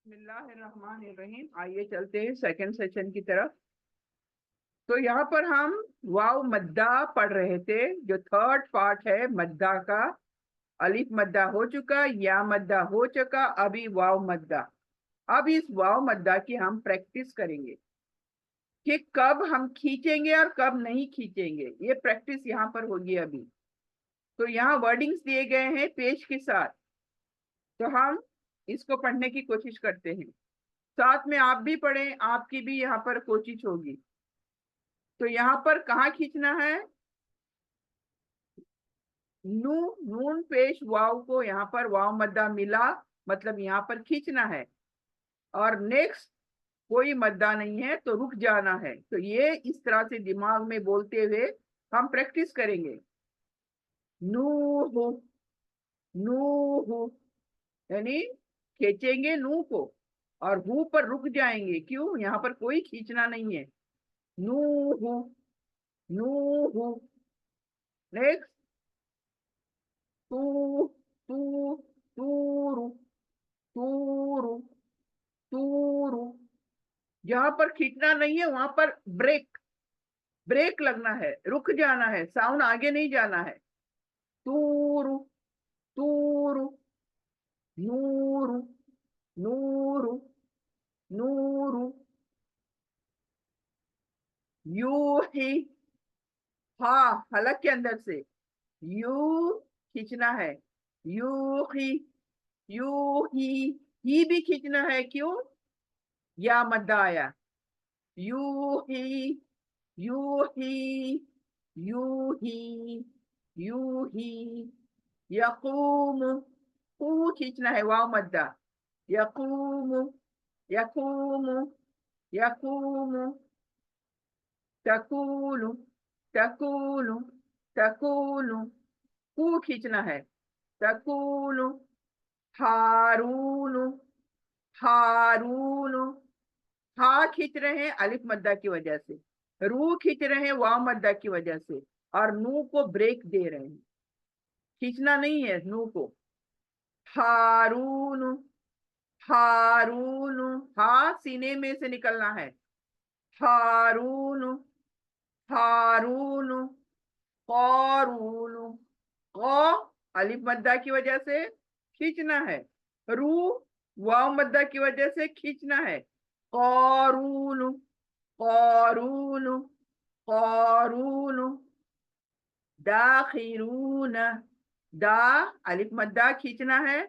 बिस्मिल्लाहिर्रहमानिर्रहीम। आइए चलते हैं सेकंड सेशन की तरफ। तो यहाँ पर हम वाव मद्दा पढ़ रहे थे, जो थर्ड पार्ट है मद्दा का। अलिफ मद्दा हो चुका, या मद्दा हो चुका, अभी वाव मद्दा। अब इस वाव मद्दा की हम प्रैक्टिस करेंगे कि कब हम खींचेंगे और कब नहीं खींचेंगे। ये प्रैक्टिस यहाँ पर होगी अभी। तो यहाँ वर्डिंग्स दिए गए हैं पेज के साथ, तो हम इसको पढ़ने की कोशिश करते हैं। साथ में आप भी पढ़ें, आपकी भी यहाँ पर कोशिश होगी। तो यहाँ पर कहाँ खींचना है? नू नून पेश वाव को यहाँ पर वाव मद्दा मिला, मतलब यहाँ पर खींचना है। और नेक्स्ट कोई मद्दा नहीं है तो रुक जाना है। तो ये इस तरह से दिमाग में बोलते हुए हम प्रैक्टिस करेंगे। नूह, नूह, यानी खींचेंगे नू को और हु पर रुक जाएंगे। क्यों? यहाँ पर कोई खींचना नहीं है। नूह, नूह। नेक्स्ट तू, तू, तूरु, तूरु, तूरु। जहां पर खींचना नहीं है वहां पर ब्रेक, ब्रेक लगना है, रुक जाना है, साउंड आगे नहीं जाना है। तूरु, तूरु, नूरु, नूरु, नूरु। यू ही, हा हलक के अंदर से यू खींचना है। यू ही, यू ही भी खींचना है। क्यों? या मद्दा आया। यूही, यूही, यूही, यूही। यकूम, कू खींचना है, वाव मद्दा। यकूम, यकूम, यकूम। तकूलु, तकूलु, तकूलु। कू खींचना है। तकूलु। हारून, हारून। हा खींच रहे हैं अलिफ मद्दा की वजह से, रू खींच रहे हैं वाव मद्दा की वजह से, और नू को ब्रेक दे रहे हैं। खींचना नहीं है नू को। हारून, हारून। हा सीने में से निकलना है। हारून, हारून। कौरून, कौ अलिफ मद्दा की वजह से खींचना है। रू वाव मद्दा की वजह से खींचना है। कौरून, कौरून, कौरून। दाखिरून, दा अलिफ मद्दा खींचना है।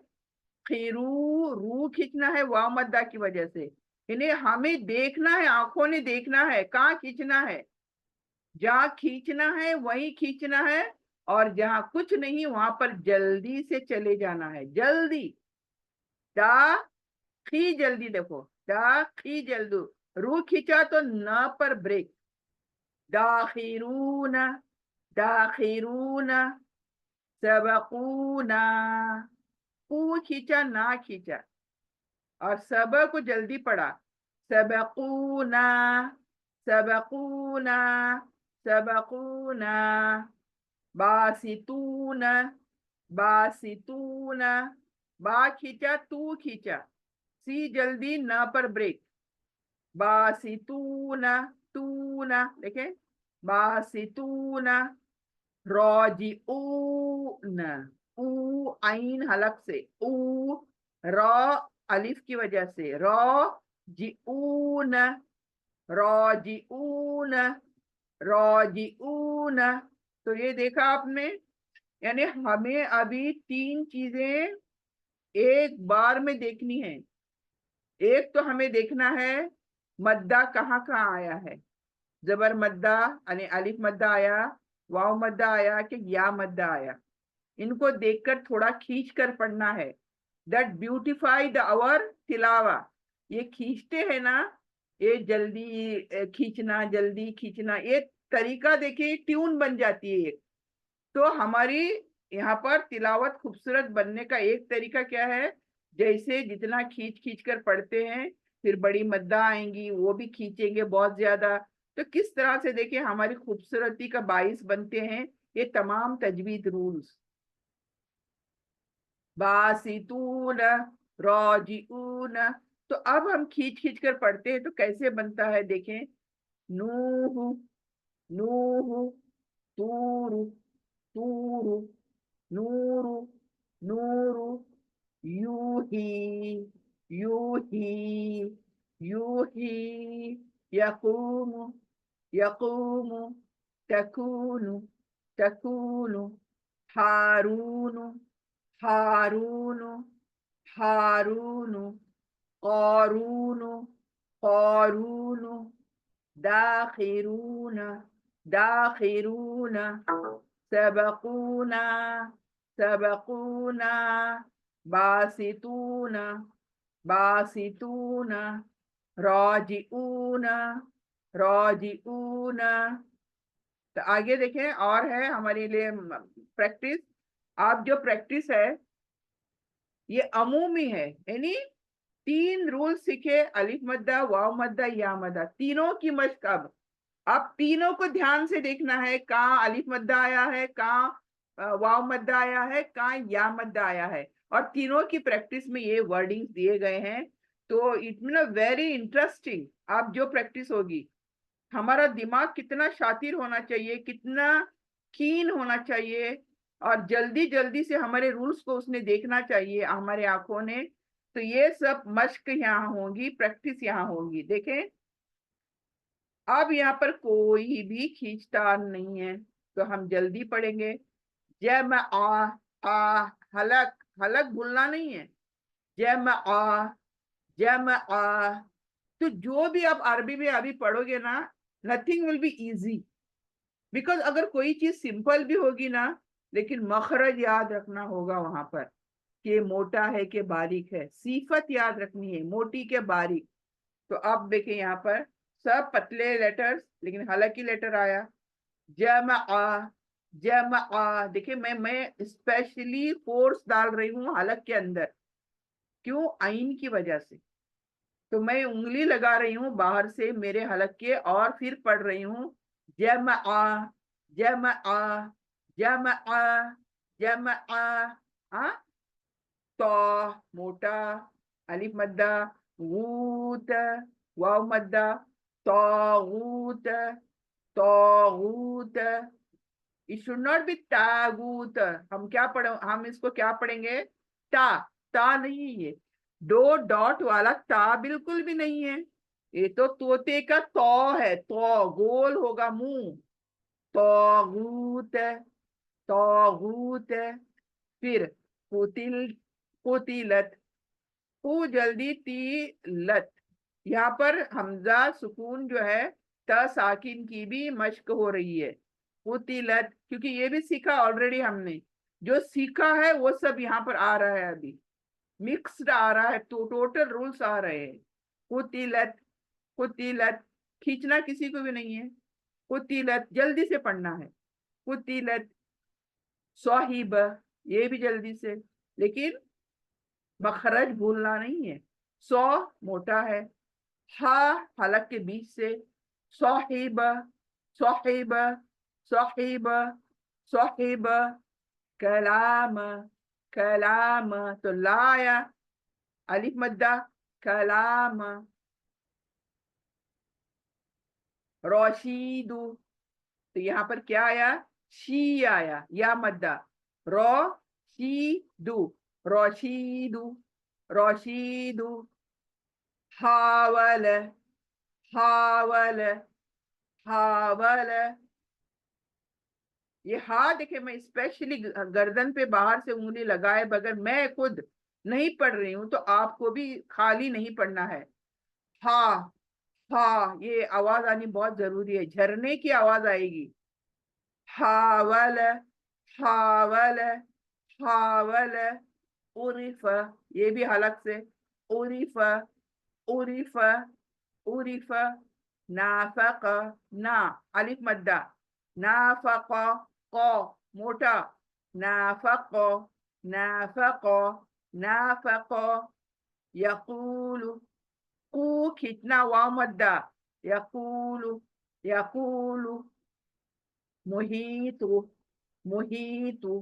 खीरू रू खींचना है वाव मद्दा की वजह से। इन्हें हमें देखना है, आंखों ने देखना है कहाँ खींचना है। जहां खींचना है वहीं खींचना है, और जहां कुछ नहीं वहां पर जल्दी से चले जाना है। जल्दी, दा खी, जल्दी देखो, दा खी जल्दी। रू खींचा तो न पर ब्रेक। दाखिरून, दाखिरून। सबकूना, कू खींचा ना खींचा, और सब को जल्दी पढ़ा। सबकूना, सबकूना, सबकूना। बासितून, बासितून। बा खींचा, तू खींचा, सी जल्दी, न पर ब्रेक। बासितून, तून, देखे, बासितून। रॉजिऊन, ऊ आइन हलक से, ऊ रॉ अलिफ की वजह से, रॉ जिऊन, रॉजिऊन, रॉजिऊन। तो ये देखा आपने, यानी हमें अभी तीन चीजें एक बार में देखनी है। एक तो हमें देखना है मद्दा कहाँ कहाँ आया है। जबर मद्दा यानी अलिफ मद्दा आया, वाव मद्दा आया कि या मद्दा आया। इनको देखकर थोड़ा खींच कर पढ़ना है। दैट ब्यूटिफाई द आवर तिलावा। ये खींचते हैं ना, ये जल्दी खींचना, जल्दी खींचना, ये तरीका देखिए ट्यून बन जाती है एक। तो हमारी यहाँ पर तिलावत खूबसूरत बनने का एक तरीका क्या है? जैसे जितना खींच खींच कर पढ़ते हैं, फिर बड़ी मद्दा आएंगी, वो भी खींचेंगे बहुत ज्यादा। तो किस तरह से देखिए हमारी खूबसूरती का बाइस बनते हैं ये तमाम तजवीद रूल्स। बासितून, राजिऊन, तो अब हम खींच खींच कर पढ़ते हैं तो कैसे बनता है देखें। नूहु, नूहु, तूरु, तूरु, नूरु, नूरु, यूही, यूही, यूही, यकूमु, यकूमु, तकूनु, तकूनु, हारूनु, हारूनु, हारूनु, क़ारूनु, क़ारूनु, दाखिरून, दाखिरून, सबकूना, सबकूना, बासितून, बासितून, राजिऊन, राजिऊन। तो आगे देखें और है हमारे लिए प्रैक्टिस। आप जो प्रैक्टिस है ये अमूमी है, यानी 3 रूल सीखे, अलिफ मद्दा, वाव मद्दा, या मद्दा, तीनों की मश्क। अब आप तीनों को ध्यान से देखना है, कहाँ अलिफ मद्दा आया है, कहाँ वाव मद्दा आया है, कहाँ या मद्दा आया है, और तीनों की प्रैक्टिस में ये वर्डिंग्स दिए गए हैं। तो इट मीन वेरी इंटरेस्टिंग। आप जो प्रैक्टिस होगी, हमारा दिमाग कितना शातिर होना चाहिए, कितना कीन होना चाहिए, और जल्दी जल्दी से हमारे रूल्स को उसने देखना चाहिए हमारे आंखों ने। तो ये सब मश्क यहाँ होगी, प्रैक्टिस यहाँ होगी। देखें अब यहाँ पर कोई भी खींचतान नहीं है, तो हम जल्दी पढ़ेंगे। जय में आ, हलक, हलक भूलना नहीं है। जय में आ, जय में आ। तो जो भी आप अरबी में अभी पढ़ोगे ना, nothing will be easy, because अगर कोई चीज सिंपल भी होगी ना, लेकिन मखरज याद रखना होगा वहां पर कि मोटा है कि बारीक है, सीफत याद रखनी है, मोटी के बारीक। तो अब देखें यहाँ पर सब पतले लेटर्स, लेकिन हालांकि लेटर आया। जमा, जमा। देखिए मैं स्पेशली फोर्स डाल रही हूँ हलक के अंदर, क्यों? आइन की वजह से। तो मैं उंगली लगा रही हूँ बाहर से मेरे हलक के, और फिर पढ़ रही हूँ जमा, जमा, जमा, जमा। हाँ, तो मोटा, अलिफ मद्दा, गूत, वाव मद्दा, तौगूत, तौगूत। इट शुड नॉट बी तागूत। हम क्या पढ़ हम इसको क्या पढ़ेंगे? ता, ता नहीं, ये दो डॉट वाला ता बिल्कुल भी नहीं है। ये तो तोते का तौ है, तो गोल होगा मुंह। तौगूत, तौगूत। फिर कुतिल, कुतिलत, कु जल्दी ती लत। यहाँ पर हमजा सुकून जो है, त साकिन की भी मश्क हो रही है। कुतिलत, क्योंकि ये भी सीखा ऑलरेडी हमने, जो सीखा है वो सब यहाँ पर आ रहा है, अभी मिक्स्ड आ रहा है, तो टोटल रूल्स आ रहे हैं। कुतिलत, कुतिलत, खींचना किसी को भी नहीं है। कुतिलत जल्दी से पढ़ना है। कुतिलत, स्वाहिब, ये भी जल्दी से, लेकिन मखरज भूलना नहीं है। सौ मोटा है, हा हलक के बीच से, साहिब, साहिब, साहिब, साहिब। कलाम, कलाम, तो लाया अलिफ मद्दा, कलाम। रोशीदू, तो यहाँ पर क्या आया? शी आया, या मद्दा, रो शी दू, रोशीदू, रोशीदू। हावल, हावल, हावल। ये हा देखे, मैं स्पेशली गर्दन पे बाहर से उंगली लगाए बगैर मैं खुद नहीं पढ़ रही हूं, तो आपको भी खाली नहीं पढ़ना है। हा, हा, ये आवाज आनी बहुत जरूरी है, झरने की आवाज आएगी। हावल, हावल, हावल। उरिफ, ये भी हलक से, उरिफ, उरिफ, उरिफ। नाफक, ना अलिफ मद्दा, नाफक, क मोटा, नाफक, नाफक, नाफक। यकूलु, कू खींचना, वाव मद्दा, यकूलु, यकूलु। मुहीतु, मुहीतु,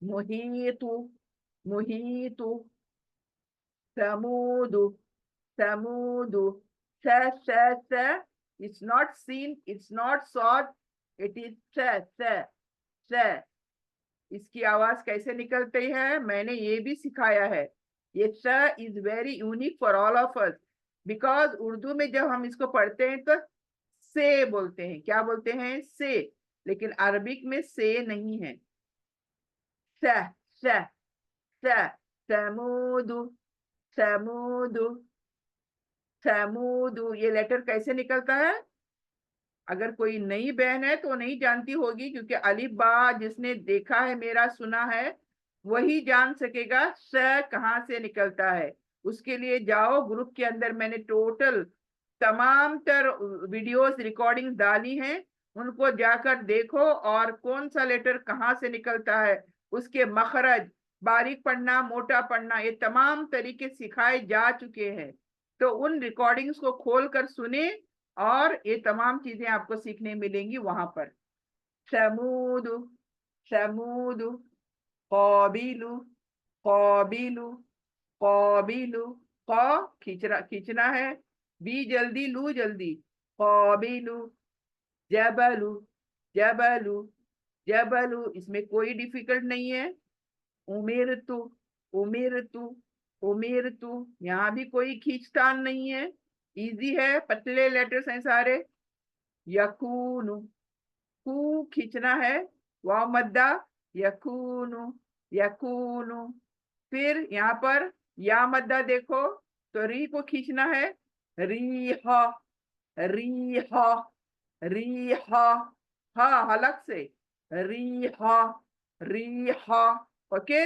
मुहीतु, मुहीतु। समूदु, samudu, sa. It's not seen, it's not sought, it is sa. इसकी आवाज कैसे निकलती है मैंने ये भी सिखाया है। ये स is very unique for all of us, because Urdu में जब हम इसको पढ़ते हैं तो से बोलते हैं, क्या बोलते हैं, से, लेकिन अरबिक में से नहीं है। स स स समूदु, समूदु, समूदु। ये लेटर कैसे निकलता है? अगर कोई नई बहन है तो नहीं जानती होगी, क्योंकि अलिफ बा जिसने देखा है, मेरा सुना है, वही जान सकेगा स कहाँ से निकलता है। उसके लिए जाओ ग्रुप के अंदर, मैंने टोटल तमाम तर वीडियोस रिकॉर्डिंग डाली हैं, उनको जाकर देखो और कौन सा लेटर कहाँ से निकलता है, उसके मखरज, बारीक पढ़ना, मोटा पढ़ना, ये तमाम तरीके सिखाए जा चुके हैं। तो उन रिकॉर्डिंग्स को खोल कर सुने और ये तमाम चीजें आपको सीखने मिलेंगी वहां पर। समूदु, समूदु, कौबिलु, कौबिलु, कौबिलु। क खींचना है, बी जल्दी, लू जल्दी, कौबिलु। जबलु, जबलु, जबलु, इसमें कोई डिफिकल्ट नहीं है। उमिरतु, उमिरतु, उमिरतु, यहाँ भी कोई खींचतान नहीं है, इजी है, पतले लेटर्स हैं सारे। यकूनु, कू खींचना है, वाव मद्दा, यकूनु, यकूनु। फिर यहाँ पर या मद्दा देखो, तो री को खींचना है, रीह, रीह, रीह, हा हलक से, रीह, रीह। ओके,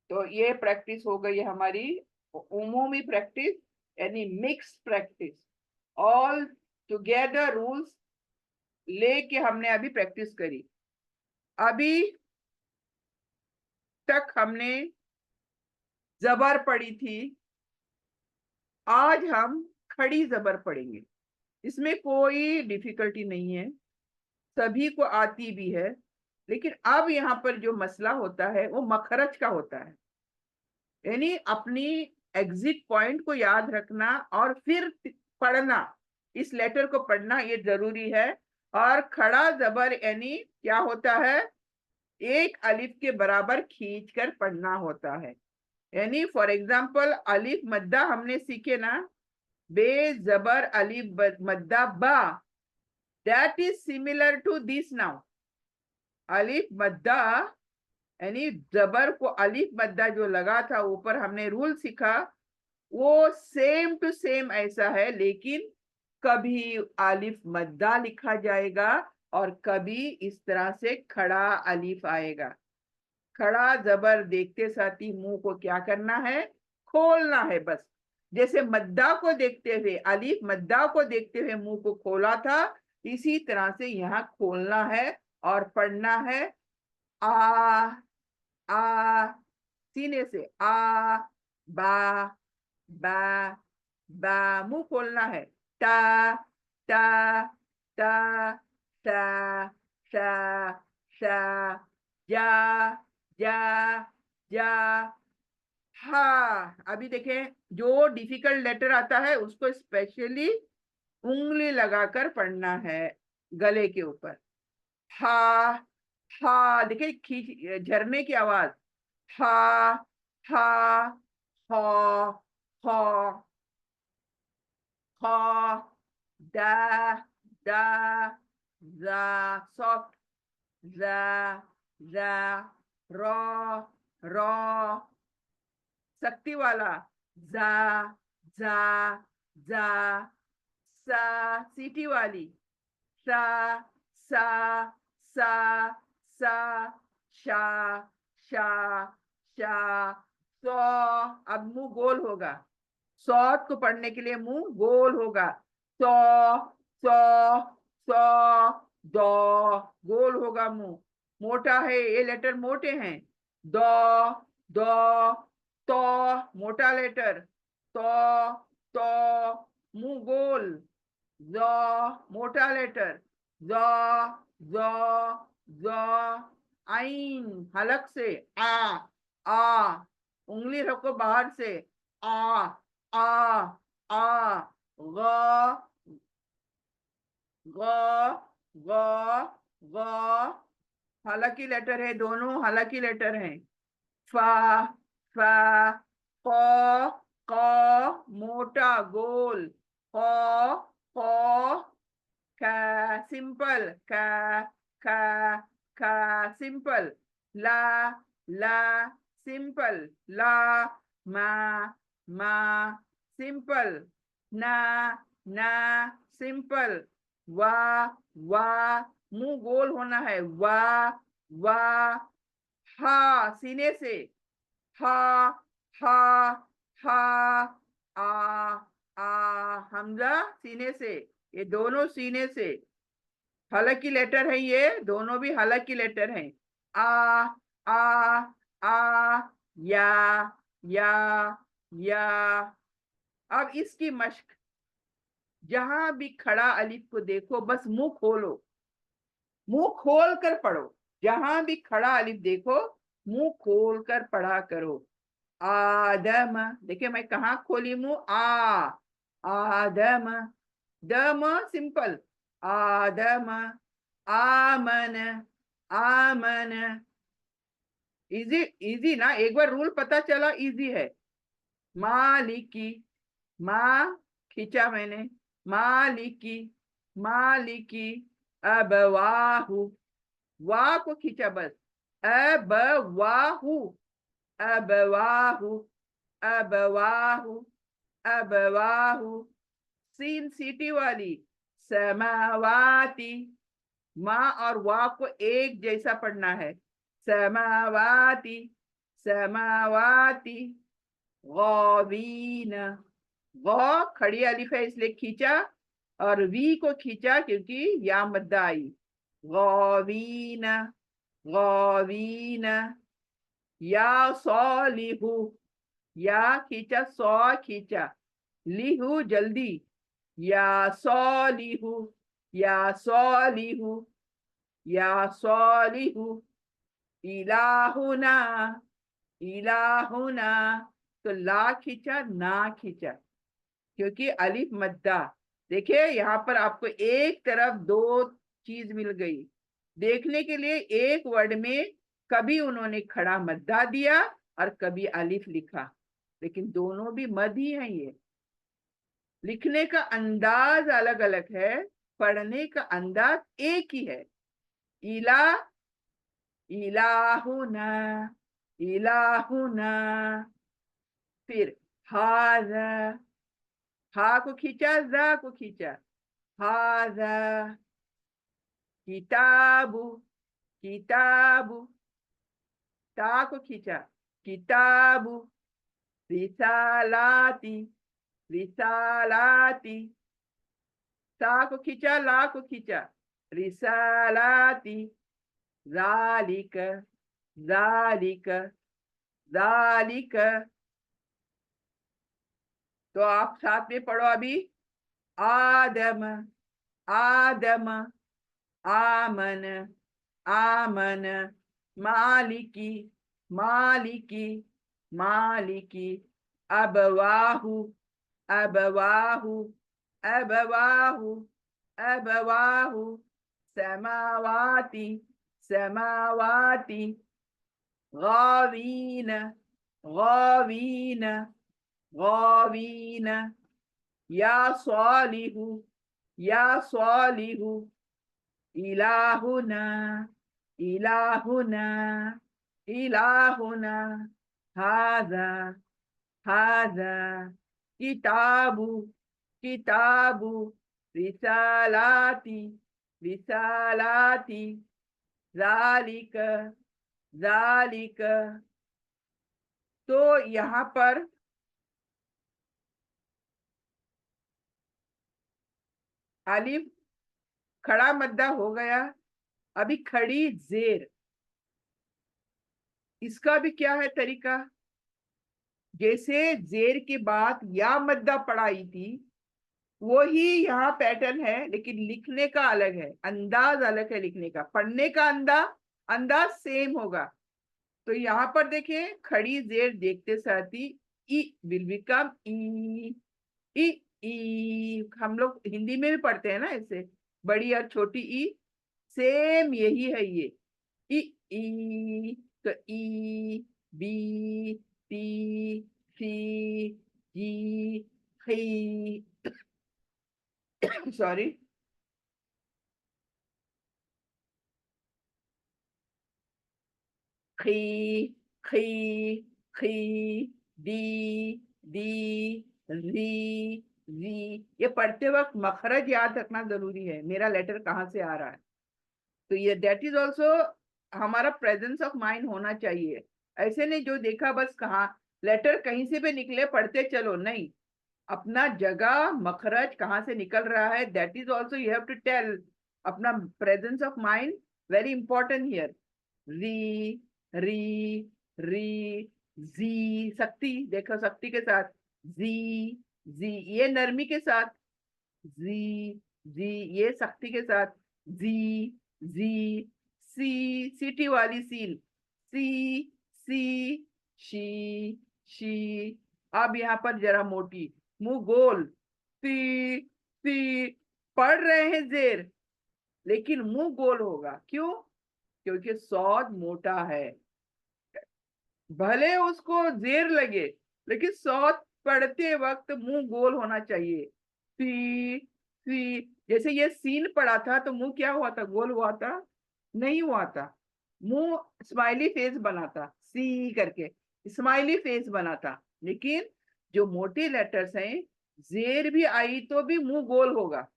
तो ये प्रैक्टिस हो गई हमारी उमूमी प्रैक्टिस, यानी mix practice. All together rules लेके हमने अभी प्रैक्टिस करी। अभी तक हमने जबर पढ़ी थी, आज हम खड़ी जबर पढ़ेंगे। इसमें कोई डिफिकल्टी नहीं है, सभी को आती भी है, लेकिन अब यहाँ पर जो मसला होता है वो मखरज का होता है, यानी अपनी एग्जिट पॉइंट को याद रखना और फिर पढ़ना, इस लेटर को पढ़ना ये जरूरी है। और खड़ा जबर यानी क्या होता है, एक अलिफ के बराबर खींच कर पढ़ना होता है। यानी फॉर एग्जाम्पल अलिफ मद्दा हमने सीखे ना, बे जबर अलिफ मद्दा बा, that is similar to this now. अलिफ मद्दा यानी जबर को अलिफ मद्दा जो लगा था ऊपर, हमने रूल सीखा, वो सेम टू सेम ऐसा है, लेकिन कभी अलिफ मद्दा लिखा जाएगा और कभी इस तरह से खड़ा अलिफ आएगा। खड़ा जबर देखते साथ ही मुंह को क्या करना है, खोलना है बस। जैसे मद्दा को देखते हुए, अलिफ मद्दा को देखते हुए मुंह को खोला था, इसी तरह से यहाँ खोलना है और पढ़ना है आ, आ, सीने से आ, बा, बा, बा, मुंह खोलना है, ता, ता, ता, ता, ता, ता, जा, जा, जा। हाँ, अभी देखें, जो डिफिकल्ट लेटर आता है उसको स्पेशली उंगली लगाकर पढ़ना है गले के ऊपर। हा, हा, देखिए खींच, झरने की आवाज, हा, हा, हा, हा, हा, da, da, za, soft, za, za, ro, ro, शक्ति वाला, जा, जा, जा, सा, सीटी वाली, सा, सा, सा, सा, शा, शा, शा, सौ। अब मुंह गोल होगा, सौत को पढ़ने के लिए मुंह गोल होगा, सौ, सौ, सौ, दो, गोल होगा मुंह, मोटा है, ये लेटर मोटे हैं, दो, दो, तो, मोटा लेटर, तो, तो, मुंह गोल, जो, मोटा लेटर, जो, जो, जो, आइन हलक से, आ, उंगली रखो बाहर से, आ आ आ, ग ग ग ग, हालांकि लेटर है, दोनों हालांकि लेटर हैं। फा फा, क क मोटा गोल, क क, ख सिंपल, ख ख ख सिंपल, ला ला सिंपल, ला, मा मा सिंपल, ना ना सिंपल, वा वा, मुंह गोल होना है, वा वा, हा सीने से, हा हा हा, आ आ हमजा सीने से, ये दोनों सीने से, हालांकि लेटर है, ये दोनों भी हालांकि लेटर हैं। आ आ आ, या या या। अब इसकी मश्क, जहां भी खड़ा अलिफ को देखो बस मुंह खोलो, मुंह खोल कर पढ़ो, जहां भी खड़ा अलिफ देखो मुंह खोल कर पढ़ा करो। आदम, देखिए मैं कहाँ खोली मुंह, आ आदम, दम सिंपल, आदम, आमन आमन, इजी इजी ना, एक बार रूल पता चला इजी है। मालिकी, माँ खींचा मैंने, मालिकी मालिकी, अबवाहु, वाह को खींचा बस, अबवाहु अबवाहु अबवाहु अबवाहु, सीन सीटी वाली, समावाती, माँ और वाह को एक जैसा पढ़ना है, समावाती समावाती, गौवीन, गौ खड़ी अलिफ है इसलिए खींचा, और वी को खींचा क्योंकि या मद्दा आई, गौवीन गौवीन, या सौलिहु, या खींचा, सौ खींचा, लिहु जल्दी, या सौलिहु या सौलिहु या सौलिहु, इलाहुना इलाहुना, तो ला खींचा ना खींचा क्योंकि अलिफ मद्दा। देखिए यहाँ पर आपको एक तरफ दो चीज मिल गई, देखने के लिए एक वर्ड में कभी उन्होंने खड़ा मद्दा दिया और कभी अलिफ लिखा, लेकिन दोनों भी मद ही हैं। ये लिखने का अंदाज अलग अलग है, पढ़ने का अंदाज एक ही है। इला इलाहुना इलाहुना, फिर हाजा, हा को खींचा, जा को खींचा, हाजा, किताबु किताबु, ता को खींचा, किताबु, रिसालाती रिसालाती, सा को खींचा, ला को खींचा, रिसालाती, जालिक जालिक जालिक। तो आप साथ में पढ़ो अभी, आदम आदम, आमन आमन, मालिकी मालिकी मालिकी, अबवाहु अबवाहु अबवाहु अबवाहु, समावाती समावाती, गावीन गावीन गावीन, या सालिहु या सालिहु, इलाहुना इलाहुना इलाहुना, हाजा हाजा, किताबु किताबु, रिसालाती रिसालाती, जालिक जालिक। तो यहाँ पर अलिफ खड़ा मद्दा हो गया, अभी खड़ी जेर, इसका भी क्या है तरीका, जैसे जेर के बाद या मद्दा पढ़ाई थी वही यहाँ पैटर्न है, लेकिन लिखने का अलग है, अंदाज अलग है लिखने का, पढ़ने का अंदाज सेम होगा। तो यहाँ पर देखें, खड़ी जेर देखते साथ ही ई विल बिकम ई। ई ई हम लोग हिंदी में भी पढ़ते हैं ना ऐसे, बड़ी और छोटी ई, सेम यही है ये। ई ई तो ई, बी, टी, सी, जी, ही, सॉरी, खी, खी, खी, डी, डी, री, री। ये पढ़ते वक्त मखरज याद रखना जरूरी है, मेरा लेटर कहाँ से आ रहा है। तो ये दैट इज ऑल्सो हमारा प्रेजेंस ऑफ माइंड होना चाहिए। ऐसे नहीं जो देखा बस कहा, लेटर कहीं से भी निकले पढ़ते चलो, नहीं, अपना जगह मखरज कहाँ से निकल रहा है, that is also you have to tell. अपना presence of mind very important here. री, री, री, जी, शक्ति, देखो शक्ति के साथ जी, जी, ये नरमी के साथ जी, जी, ये शक्ति के साथ जी, जी, सी, सीटी वाली सील, सी, सी, शी। अब यहाँ पर जरा मोटी, मुंह गोल, सी, पढ़ रहे हैं जेर, लेकिन मुंह गोल होगा, क्यों? क्योंकि सौद मोटा है। भले उसको जेर लगे, लेकिन सौत पढ़ते वक्त मुंह गोल होना चाहिए। सी, जैसे ये सीन पड़ा था तो मुंह क्या हुआ था, गोल हुआ था? नहीं हुआ था, मुंह स्माइली फेस बना था, सी करके स्माइली फेस बना था। लेकिन जो मोटे लेटर्स हैं, जेर भी आई तो भी मुंह गोल होगा।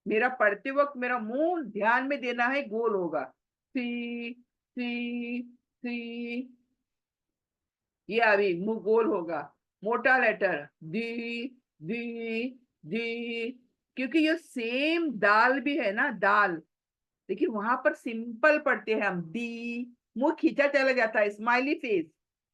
मेरा पढ़ते वक्त मेरा मुंह ध्यान में देना है, गोल होगा। सी, ये अभी मुंह गोल होगा। मोटा लेटर दी, दी, दी, क्योंकि ये सेम दाल भी है ना, दाल, लेकिन वहां पर सिंपल पढ़ते हैं हम दी, मुंह खींचा चला जाता है, स्माइली फेस,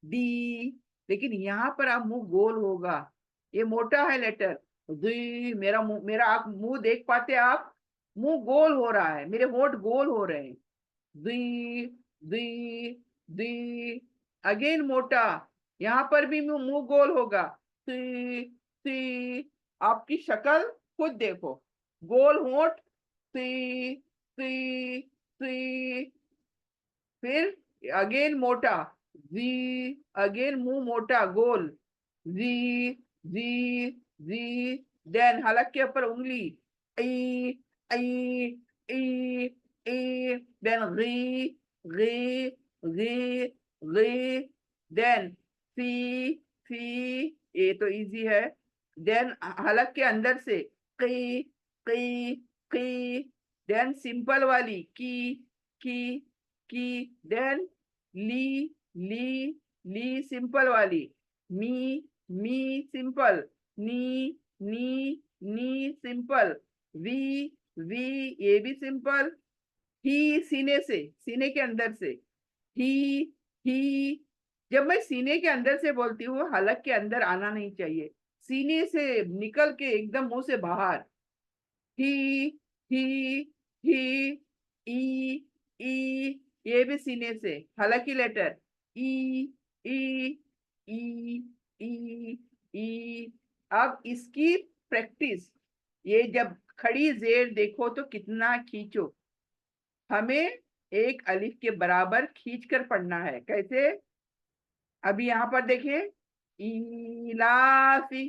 दी। लेकिन यहाँ पर आप मुंह गोल होगा, ये मोटा है लेटर। दी, मेरा मुंह, मेरा आप मुंह देख पाते आप, मुंह गोल हो रहा है, मेरे होंठ गोल हो रहे हैं। दी, दी, दी, अगेन मोटा, यहां पर भी मुंह गोल होगा। सी, सी, आपकी शक्ल खुद देखो, गोल होंठ, सी, सी, सी, फिर अगेन मोटा, जी, अगेन मुंह मोटा गोल, जी, जी, जी, देन हलक के ऊपर उंगली, ई, ई, ई, ई, देन री, री, री, री, देन सी, सी, ये तो इजी है। देन हलक के अंदर से की, की, की, देन सिंपल वाली की, की, देन ली, ली, ली सिंपल वाली, मी, मी सिंपल, नी सिंपल, वी, ये भी सिंपल, ही सीने से, सीने के अंदर से, ही, ही। जब मैं सीने के अंदर से बोलती हूँ, हलक के अंदर आना नहीं चाहिए, सीने से निकल के एकदम मुंह से बाहर। ही, ही, ही, ई, ये भी सीने से, हालांकि लेटर ई, ई, ई, ई, ई। अब इसकी प्रैक्टिस, ये जब खड़ी जेर देखो तो कितना खींचो, हमें एक अलिफ के बराबर खींच कर पढ़ना है। कैसे? अभी यहां पर देखें, इलाफी,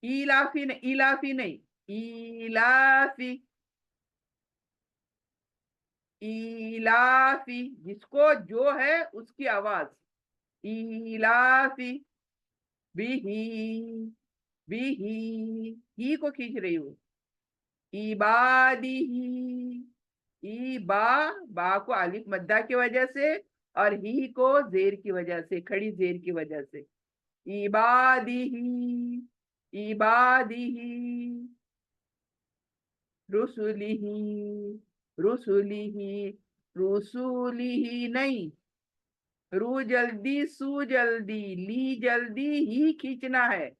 इलाफी नहीं, इलाफी नहीं, इलाफी, इलाफी, जिसको जो है उसकी आवाज, इलाफी, बिही, बिही, ही को खींच रही हूँ, इबादी, ई बा, बा को अलिफ मद्दा की वजह से, और ही को जेर की वजह से, खड़ी जेर की वजह से, इबादी, इबादी, रुसुलिही, रुसुलिही, रुसुलिही नहीं, रू जल्दी, सू जल्दी, ली जल्दी, ही खींचना है,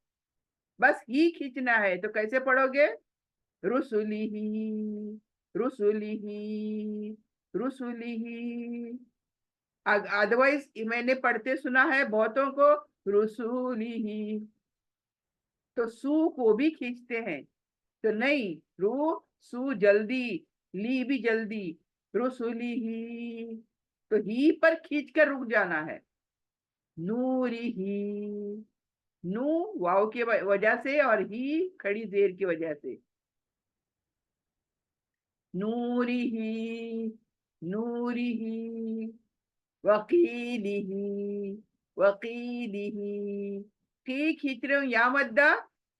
बस ही खींचना है। तो कैसे पढ़ोगे? रुसुलिही, रुसुलिही, रुसुलिही। अदरवाइज मैंने पढ़ते सुना है बहुतों को, रुसुलिही। तो सू को भी खींचते हैं, तो नहीं, रू सू जल्दी, ली भी जल्दी, रुसुलिही, तो ही पर खींच कर रुक जाना है। नूरिही, नू वाव की वजह से और ही खड़ी देर की वजह से। नूरिही, नूरिही, वकीलिही, वकीलिही, की खींच रहे हूँ या मद्दा,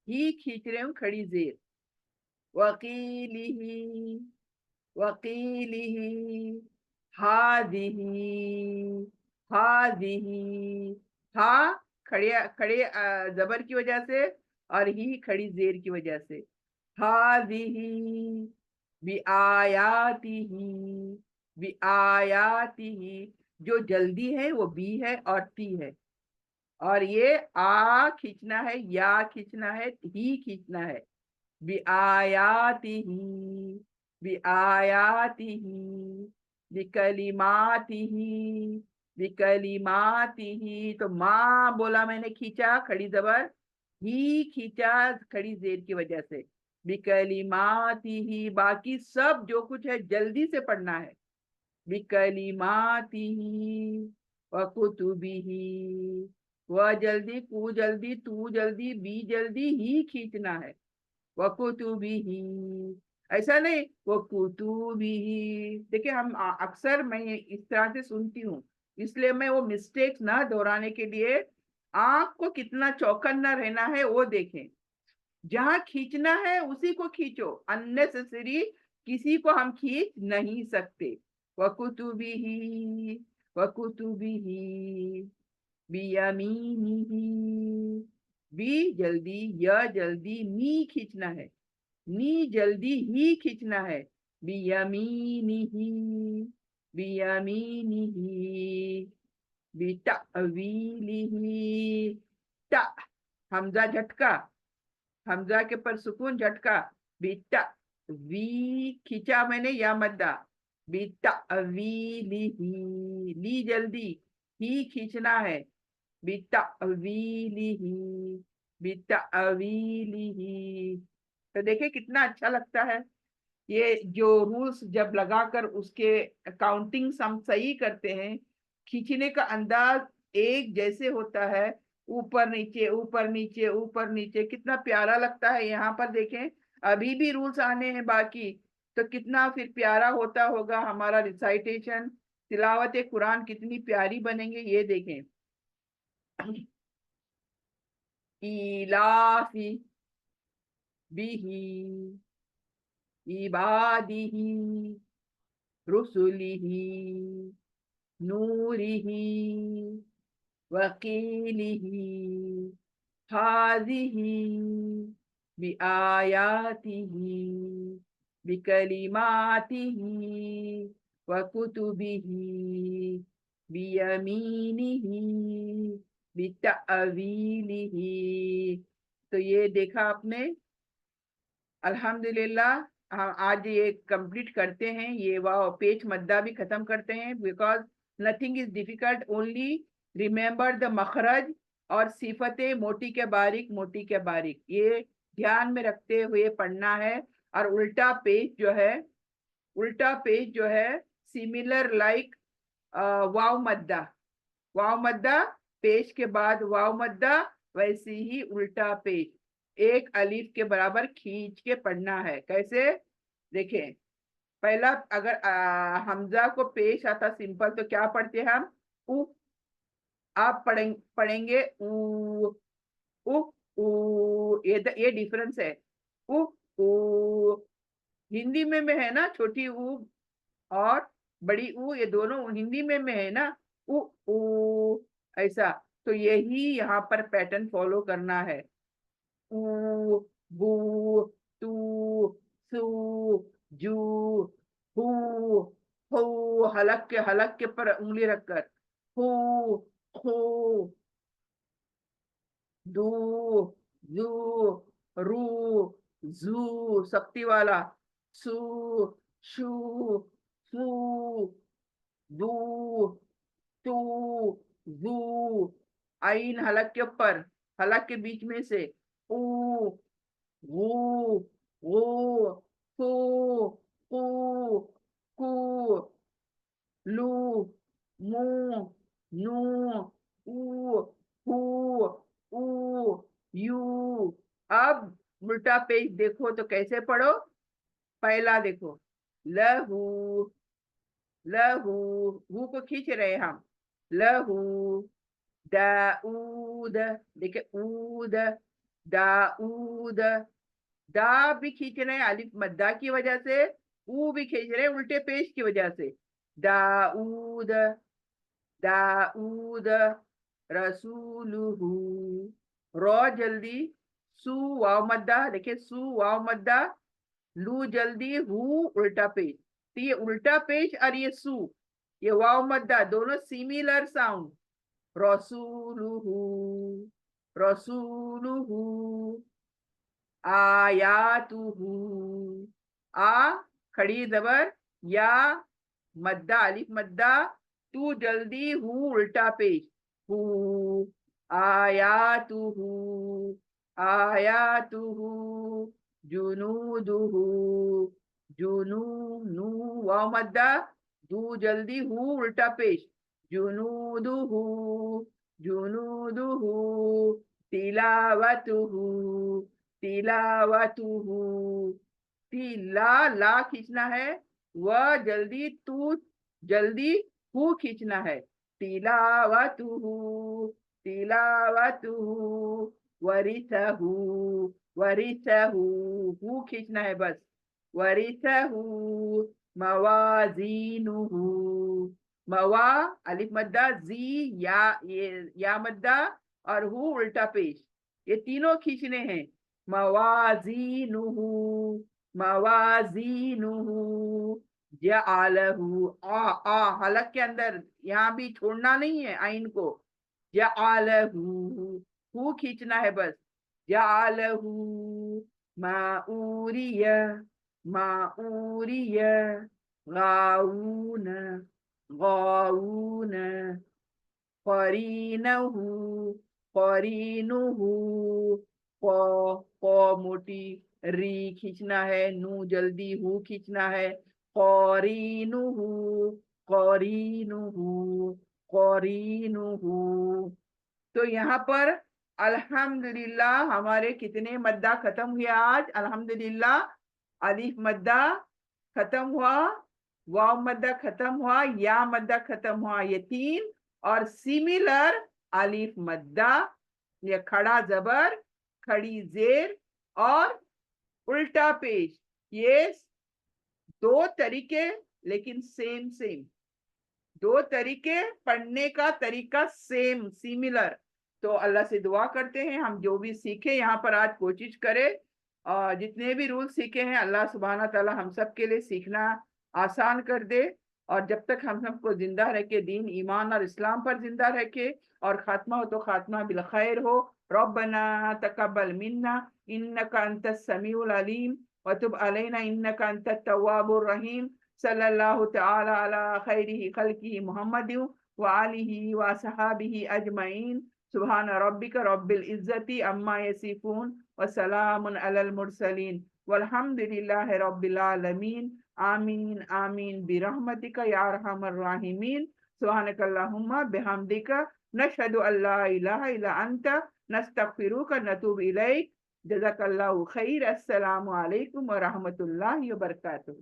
ही खींच रहे हूँ खड़ी जेर। वकीलिही, वकीलिही, हादिही, हादिही, हा खड़े खड़े जबर की वजह से और ही खड़ी जेर की वजह से। हादिही बिआयातिही, बिआयातिही, जो जल्दी है वो बी है और ती है, और ये आ खींचना है, या खींचना है, ही खींचना है। बिआयातिही, बिआयातिही, बिकलिमातिही, बिकलिमातिही, तो माँ बोला मैंने, खींचा खड़ी जबर, ही खींचा खड़ी जेर की वजह से। बिकलिमातिही, बाकी सब जो कुछ है जल्दी से पढ़ना है। बिकलिमातिही व कुतुबिही, वह जल्दी, कु जल्दी, तू जल्दी, बी जल्दी, ही खींचना है। वकुतुबिही, ऐसा नहीं वकुतुबिही। देखिए हम अक्सर मैं इस तरह से सुनती हूँ, इसलिए मैं वो मिस्टेक्स ना दोहराने के लिए आंख को कितना चौकन्ना रहना है वो देखें। जहां खींचना है उसी को खींचो, अननेसेसरी किसी को हम खींच नहीं सकते। वकुतुबिही, वकुतुबिही, बियमीनिही, बी जल्दी, य जल्दी, मी खींचना है, नी जल्दी, ही खींचना है। बियमीनिही, बियमीनिही, बितअवीलिही, ता हमजा झटका, हमजा के पर सुकून झटका, बीटा, वी खींचा मैंने या मद्दा, बीटा अवीलिही, ली जल्दी, ही खींचना है। बीटा अवीलिही, बीटा अवीलिही, तो देखिए कितना अच्छा लगता है। ये जो रूल्स जब लगाकर उसके काउंटिंग हम सही करते हैं, खींचने का अंदाज एक जैसे होता है, ऊपर नीचे ऊपर नीचे ऊपर नीचे, कितना प्यारा लगता है। यहाँ पर देखें, अभी भी रूल्स आने हैं बाकी, तो कितना फिर प्यारा होता होगा हमारा रिसाइटेशन, तिलावत कुरान कितनी प्यारी बनेंगे ये देखें। इलाफी बिही इबादिही रुसुलिही नूरिही वकीलिही हादिही बिआयातिही बिकलिमातिही वकुतुबिही बियमीनिही बितअवीलिही। तो ये देखा आपने, अल्हम्दुलिल्लाह। हम आज ये कंप्लीट करते हैं, ये वाह पेच मद्दा भी खत्म करते हैं, because nothing is difficult, only remember the मखरज और सिफतें, मोटी के बारीक, मोटी के बारीक, ये ध्यान में रखते हुए पढ़ना है। और उल्टा पेज जो है, उल्टा पेज जो है सिमिलर लाइक वाव मद्दा, वाव मद्दा, पेश के बाद वाव मद्दा, वैसे ही उल्टा पेज एक अलीफ के बराबर खींच के पढ़ना है। कैसे देखें, पहला अगर हमजा को पेश आता सिंपल तो क्या पढ़ते हैं हम, उ, आप पढ़ेंगे उ, उ, उ, ये डिफरेंस है। उ, उ, हिंदी में है ना, छोटी उ और बड़ी ऊ, ये दोनों हिंदी में है ना, उ ऊ, ऐसा। तो यही यहाँ पर पैटर्न फॉलो करना है। ऊ, बू, तू, सू, जू, हू, हू, हलक के पर उंगली रखकर, हू, हू, दू, जू, रू, जू, सख्ती वाला, सू, शू, फू, दू, तू, जू, आइन हलक के ऊपर, हलक के बीच में से, ऊ, वो, वो, को, कु, कु, लू, मू, नू, ऊ, हू, ऊ, यू। अब उल्टा पेज देखो तो कैसे पढ़ो। पहला देखो, लहू, लहू, हू को खींच रहे हम, लहू, दाऊद, देखिए ऊद, दाऊद, दा भी खींच रहे हैं अलिफ मद्दा की वजह से, ऊ भी खींच रहे हैं उल्टे पेश की वजह से, दाऊद, दाऊद, रसूलुहु, रॉ जल्दी, सू वाव मद्दा, देखिए सू वाव मद्दा, लू जल्दी, हु उल्टा पेश। तो ये उल्टा पेश और ये सू, ये वाव मद्दा दोनों सिमिलर साउंड। रसूलुहु, रसूलुहु, आयातुहु, आ खड़ी जबर, या मद्दा अलिफ मद्दा, तू जल्दी, हु उल्टा पेश, हु, आयातुहु, आयातुहु, जुनूदुहु, जुनू, नू वाव मद्दा, दू जल्दी, हु उल्टा पेश, जुनूदुहु, जुनूदुहु, तिलावतुहु, तिलावतुहु, तिला ला खींचना है, वह जल्दी, तू जल्दी, हु खींचना है, तिलावतुहु, तिलावतुहु, वरिसहु, वरिसहु, हु खींचना है बस, वरिसहु, मवाजीनुहु, मवा अलिफ मद्दा, जी या, ये या मद्दा और हु उल्टा पेश, ये तीनों खींचने हैं। मवाजीनुहु, मवाजीनुहु, जअलहु, आ हलक के अंदर, यहाँ भी छोड़ना नहीं है आइन को, जअलहु, हु खींचना है बस, जअलहु, माऊरिय, माऊरिय, गाऊन, गाऊन, करीनहु, करीनुहु, क मोटी, री खींचना है, नू जल्दी, हु खींचना है, करीनुहु, करीनुहु, करीनुहु। तो यहाँ पर अल्हम्दुलिल्लाह हमारे कितने मद्दा खत्म हुए आज, अल्हम्दुलिल्लाह। अलिफ मद्दा खत्म हुआ, वाव मद्दा खत्म हुआ, या मद्दा खत्म हुआ, ये तीन, और सिमिलर अलिफ मद्दा, ये खड़ा जबर, खड़ी जेर और उल्टा पेश, ये दो तरीके लेकिन सेम सेम, दो तरीके पढ़ने का तरीका सेम, सिमिलर। तो अल्लाह से दुआ करते हैं हम जो भी सीखे यहाँ पर आज कोशिश करें, और जितने भी रूल सीखे हैं अल्लाह सुब्हाना ताला हम सब के लिए सीखना आसान कर दे, और जब तक हम सबको जिंदा रखे, दीन ईमान और इस्लाम पर जिंदा रखे, और खात्मा हो तो खात्मा बिल खैर हो। रब्बना तकब्बल मिन्ना इन्नका अंतस समीउल अलीम व तुब अलैना इन्नका अंतत तव्वाबुर रहीम। सल्लल्लाहु तआला अला खैरिही खल्किही मुहम्मदिन व आलिही व सहाबिही अजमईन। सुभान रब्बिका रब्बिल इज्जति अम्मा यसिफून व सलामुन अलल मुरसलीन वल्हम्दुलिल्लाहि रब्बिल आलमीन। आमीन आमीन बिरहमतिका या अरहमर राहिमीन। सुब्हानकल्लाहुम्मा बिहम्दिका नशहदु अल्ला इलाहा इल्ला अंता नस्तगफिरुका नतूबु इलैक। जज़ाकल्लाहु खैर। अस्सलामु अलैकुम व रहमतुल्लाहि व बरकातुहू।